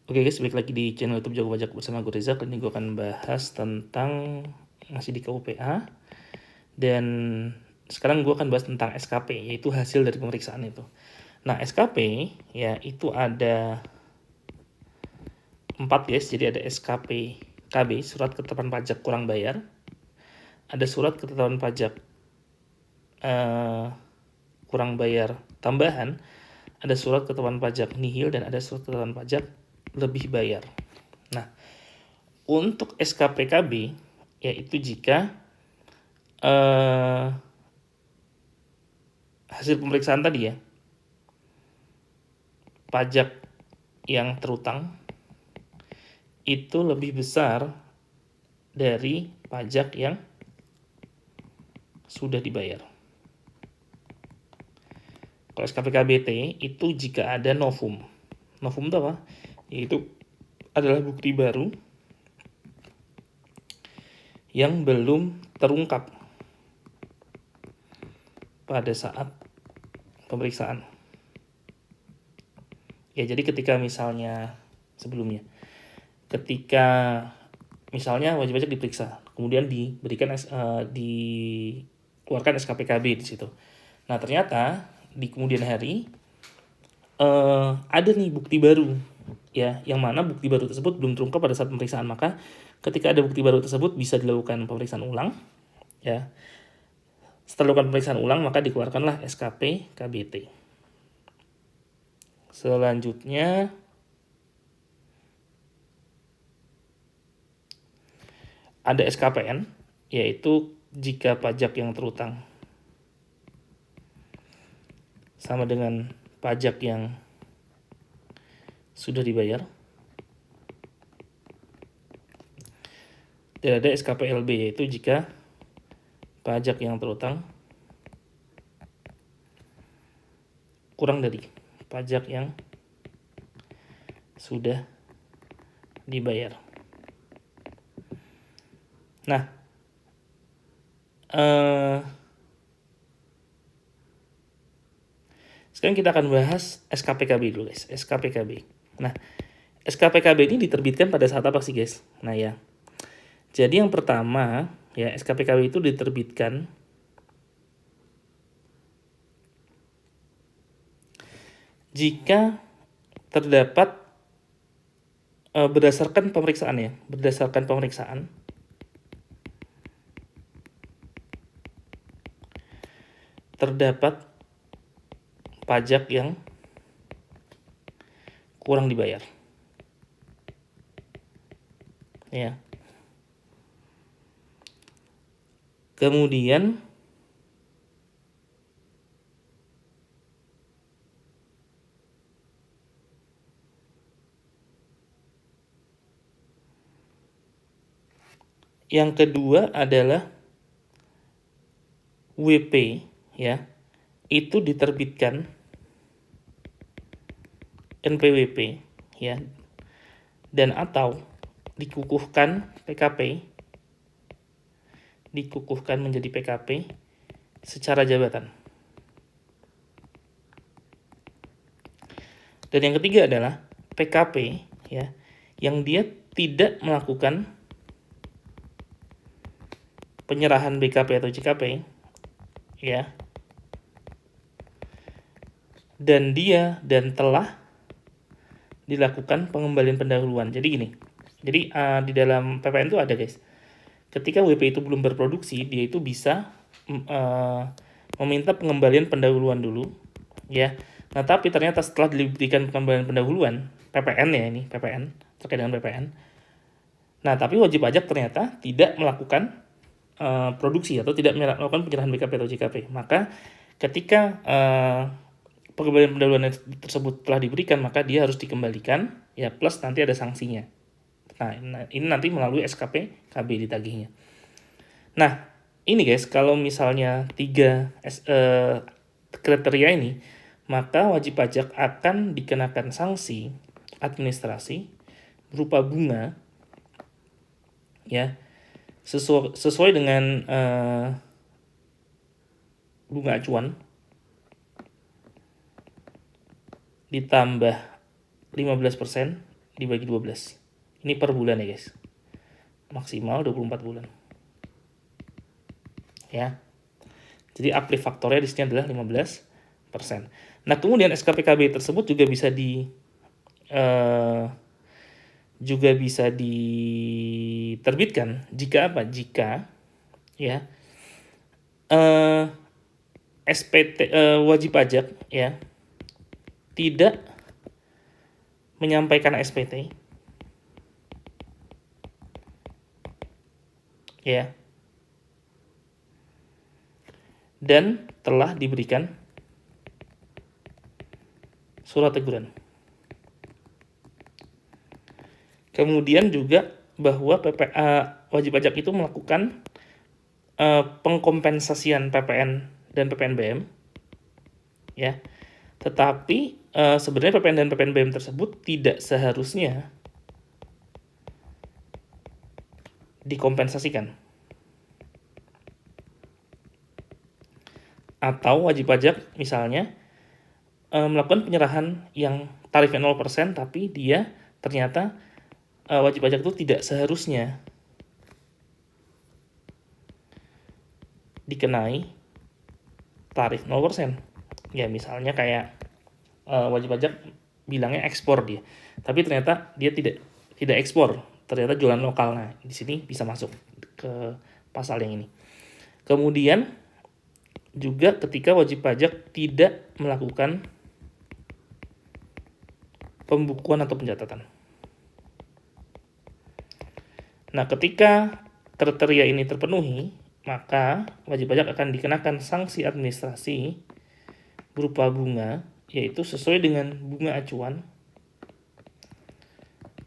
Oke guys, balik lagi di channel YouTube Jago Pajak bersama gue Reza. Kali ini gue akan bahas tentang masih di KUPA, dan sekarang gue akan bahas tentang SKP, yaitu hasil dari pemeriksaan itu. Nah, SKP ya itu ada 4 guys. Jadi ada SKP KB, surat ketetapan pajak kurang bayar, ada surat ketetapan pajak kurang bayar tambahan, ada surat ketetapan pajak nihil, dan ada surat ketetapan pajak lebih bayar. Nah, untuk SKPKB yaitu jika hasil pemeriksaan tadi ya, pajak yang terutang itu lebih besar dari pajak yang sudah dibayar. Kalau SKPKBT itu jika ada novum. Novum itu apa? Yaitu adalah bukti baru yang belum terungkap pada saat pemeriksaan. Ya, jadi ketika misalnya sebelumnya, ketika misalnya wajib pajak diperiksa, kemudian diberikan dikeluarkan SKPKB di situ. Nah, ternyata di kemudian hari ada nih bukti baru ya, yang mana bukti baru tersebut belum terungkap pada saat pemeriksaan. Maka ketika ada bukti baru tersebut bisa dilakukan pemeriksaan ulang ya. Setelah dilakukan pemeriksaan ulang maka dikeluarkanlah SKP KBT. Selanjutnya ada SKPN, yaitu jika pajak yang terutang sama dengan pajak yang sudah dibayar. Dan ada SKPLB, yaitu jika pajak yang terutang kurang dari pajak yang sudah dibayar. Nah, sekarang kita akan bahas SKPKB dulu guys. SKPKB. Nah, SKPKB ini diterbitkan pada saat apa sih guys? Nah ya, jadi yang pertama ya, SKPKB itu diterbitkan jika terdapat berdasarkan pemeriksaan terdapat pajak yang kurang dibayar. Ya. Kemudian yang kedua adalah WP ya. Itu diterbitkan NPWP ya, dan atau dikukuhkan PKP, dikukuhkan menjadi PKP secara jabatan. Dan yang ketiga adalah PKP ya, yang dia tidak melakukan penyerahan BKP atau JKP ya, dan telah dilakukan pengembalian pendahuluan. Jadi gini, jadi di dalam PPN itu ada guys, ketika WP itu belum berproduksi, dia itu bisa meminta pengembalian pendahuluan dulu ya. Nah, tapi ternyata setelah diberikan pengembalian pendahuluan, PPN ya, ini PPN, terkait dengan PPN. Nah, tapi wajib pajak ternyata tidak melakukan produksi atau tidak melakukan penyerahan BKP atau JKP. Maka ketika pengembalian pendahuluan tersebut telah diberikan, maka dia harus dikembalikan ya, plus nanti ada sanksinya. Nah, ini nanti melalui SKP KB ditagihnya. Nah, ini guys, kalau misalnya 3 kriteria ini, maka wajib pajak akan dikenakan sanksi administrasi berupa bunga ya, sesuai dengan bunga acuan ditambah 15% dibagi 12. Ini per bulan ya guys. Maksimal 24 bulan. Ya. Jadi uplift faktornya di sini adalah 15%. Nah, kemudian SKPKB tersebut juga bisa diterbitkan jika apa? Jika ya SPT wajib pajak ya tidak menyampaikan SPT ya dan telah diberikan surat teguran. Kemudian juga bahwa wajib pajak itu melakukan pengkompensasian PPN dan PPNBM ya. Tetapi sebenarnya PPN dan PPNBM tersebut tidak seharusnya dikompensasikan. Atau wajib pajak misalnya melakukan penyerahan yang tarifnya 0% tapi dia ternyata wajib pajak itu tidak seharusnya dikenai tarif 0%. Ya misalnya kayak wajib pajak bilangnya ekspor dia, tapi ternyata dia tidak ekspor, ternyata jualan lokal. Nah, di sini bisa masuk ke pasal yang ini. Kemudian juga ketika wajib pajak tidak melakukan pembukuan atau pencatatan. Nah, ketika kriteria ini terpenuhi, maka wajib pajak akan dikenakan sanksi administrasi berupa bunga, yaitu sesuai dengan bunga acuan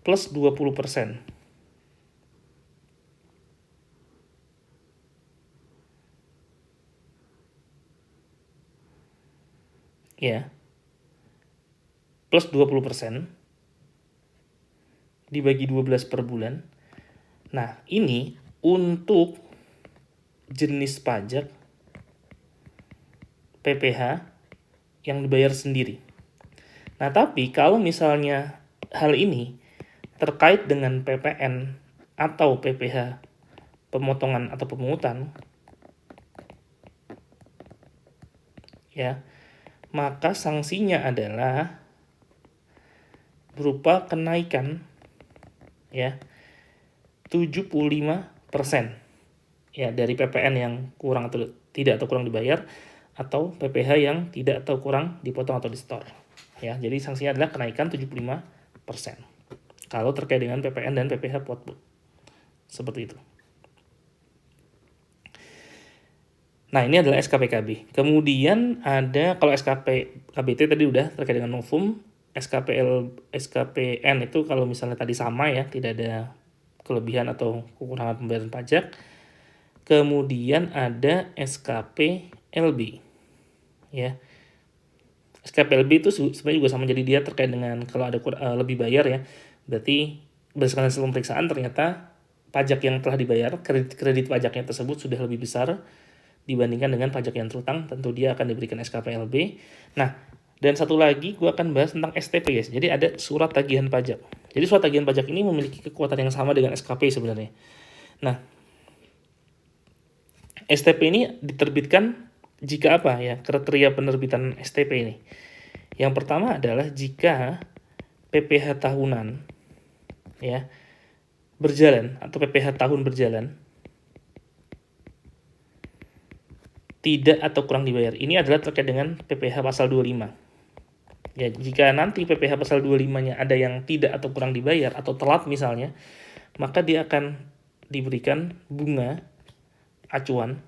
plus 20%. Ya, plus 20% dibagi 12 per bulan. Nah, ini untuk jenis pajak PPh yang dibayar sendiri. Nah, tapi kalau misalnya hal ini terkait dengan PPN atau PPh pemotongan atau pemungutan, ya, maka sanksinya adalah berupa kenaikan ya 75% ya dari PPN yang kurang atau tidak atau kurang dibayar atau PPh yang tidak atau kurang dipotong atau disetor. Ya, jadi sanksinya adalah kenaikan 75% kalau terkait dengan PPN dan PPh potbud. Seperti itu. Nah, ini adalah SKPKB. Kemudian ada, kalau SKPKBT tadi udah terkait dengan novum, SKPN itu kalau misalnya tadi sama ya, tidak ada kelebihan atau kekurangan pembayaran pajak. Kemudian ada SKPLB. Ya. SKPLB itu sebenarnya juga sama, jadi dia terkait dengan kalau ada lebih bayar ya. Berarti berdasarkan hasil pemeriksaan ternyata pajak yang telah dibayar, kredit pajaknya tersebut sudah lebih besar dibandingkan dengan pajak yang terutang, tentu dia akan diberikan SKPLB. Nah, dan satu lagi gue akan bahas tentang STP guys. Jadi ada surat tagihan pajak. Jadi surat tagihan pajak ini memiliki kekuatan yang sama dengan SKP sebenarnya. Nah, STP ini diterbitkan jika apa ya? Kriteria penerbitan STP ini. Yang pertama adalah jika PPh tahunan ya berjalan atau PPh tahun berjalan tidak atau kurang dibayar. Ini adalah terkait dengan PPh pasal 25. Ya, jika nanti PPh pasal 25-nya ada yang tidak atau kurang dibayar atau telat misalnya, maka dia akan diberikan bunga acuan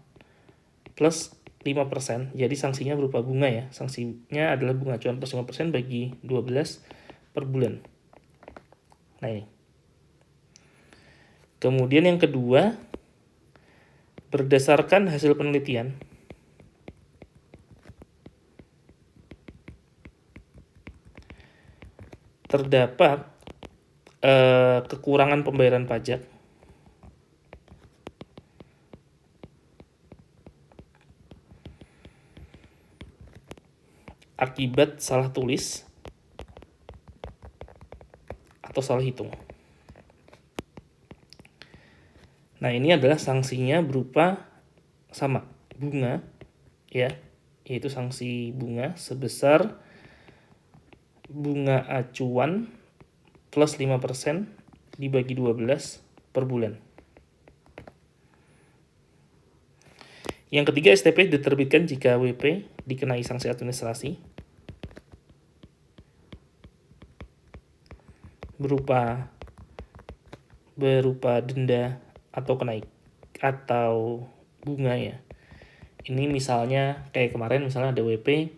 plus 5%. Jadi sanksinya berupa bunga ya. Sanksinya adalah bunga acuan plus 5% bagi 12 per bulan. Nah, ini. Kemudian yang kedua, berdasarkan hasil penelitian, terdapat kekurangan pembayaran pajak akibat salah tulis atau salah hitung. Nah, ini adalah sanksinya berupa sama bunga ya, yaitu sanksi bunga sebesar bunga acuan plus 5% dibagi 12 per bulan. Yang ketiga, STP diterbitkan jika WP dikenai sanksi administrasi berupa denda atau bunga ya. Ini misalnya kayak kemarin misalnya ada WP,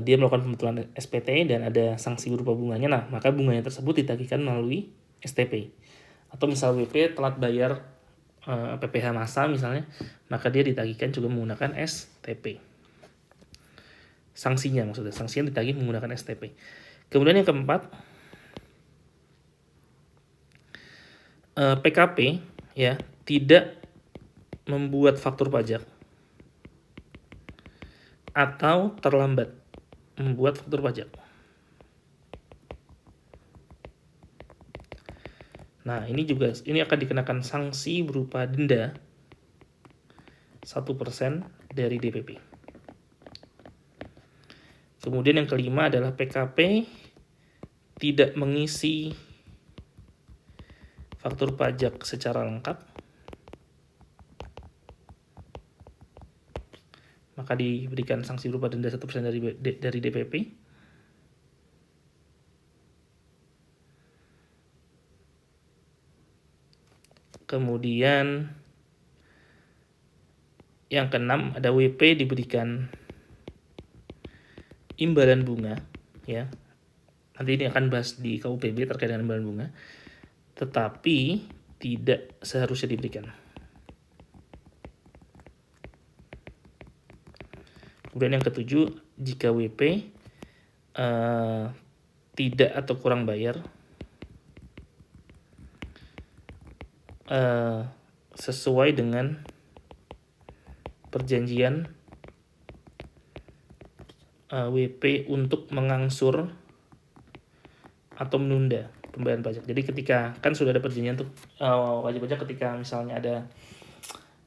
dia melakukan pembetulan SPT dan ada sanksi berupa bunganya, nah maka bunganya tersebut ditagihkan melalui STP. Atau misal WP telat bayar PPh massa misalnya, maka dia ditagihkan juga menggunakan STP. Sanksinya ditagih menggunakan STP. Kemudian yang keempat, PKP ya tidak membuat faktur pajak atau terlambat membuat faktur pajak. Nah, ini akan dikenakan sanksi berupa denda 1% dari DPP. Kemudian yang kelima adalah PKP tidak mengisi faktur pajak secara lengkap, maka diberikan sanksi berupa denda 1% dari DPP. Kemudian yang keenam ada WP diberikan imbalan bunga ya. Nanti ini akan bahas di KUPB terkait dengan imbalan bunga, tetapi tidak seharusnya diberikan. Kemudian yang ketujuh, jika WP tidak atau kurang bayar sesuai dengan perjanjian WP untuk mengangsur atau menunda pembayaran pajak. Jadi ketika kan sudah ada perjanjian tuh wajib pajak, ketika misalnya ada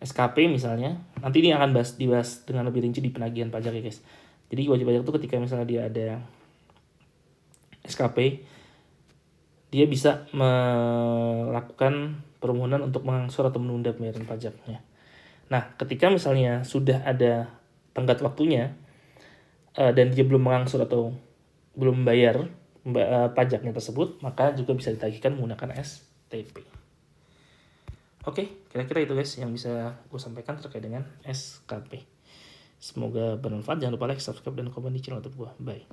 SKP misalnya, nanti ini akan dibahas dengan lebih rinci di penagihan pajak ya guys. Jadi wajib pajak itu ketika misalnya dia ada SKP, dia bisa melakukan permohonan untuk mengangsur atau menunda pembayaran pajaknya. Nah, ketika misalnya sudah ada tenggat waktunya dan dia belum mengangsur atau belum membayar pajaknya tersebut, maka juga bisa ditagihkan menggunakan STP. Oke, kira-kira itu guys yang bisa gue sampaikan terkait dengan SKP. Semoga bermanfaat. Jangan lupa like, subscribe, dan komen di channel YouTube gue. Bye.